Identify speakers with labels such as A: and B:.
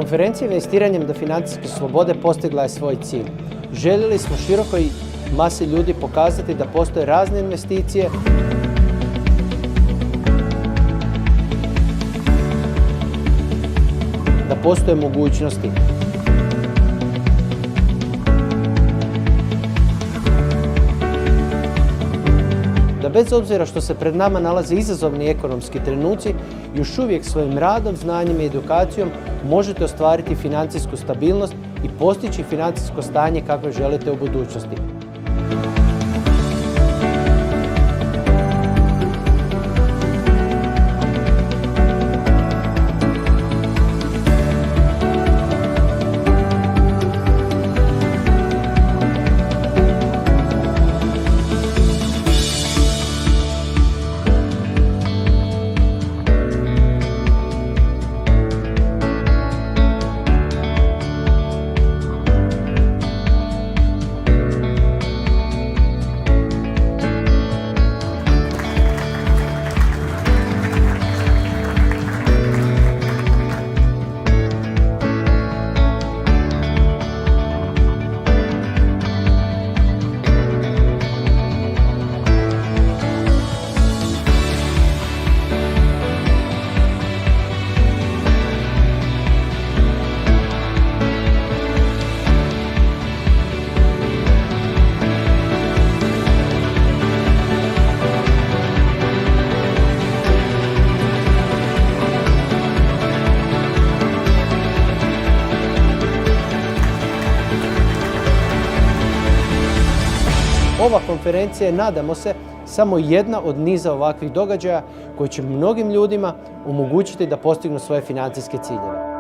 A: Konferencija investiranjem do financijske slobode postigla je svoj cilj. Željeli smo širokoj masi ljudi pokazati da postoje razne investicije, da postoje mogućnosti. Da bez obzira što se pred nama nalaze izazovni ekonomski trenuci, još uvijek svojim radom, znanjem i edukacijom možete ostvariti financijsku stabilnost i postići financijsko stanje kakvo želite u budućnosti. Ova konferencija je, nadamo se, samo jedna od niza ovakvih događaja koji će mnogim ljudima omogućiti da postignu svoje financijske ciljeve.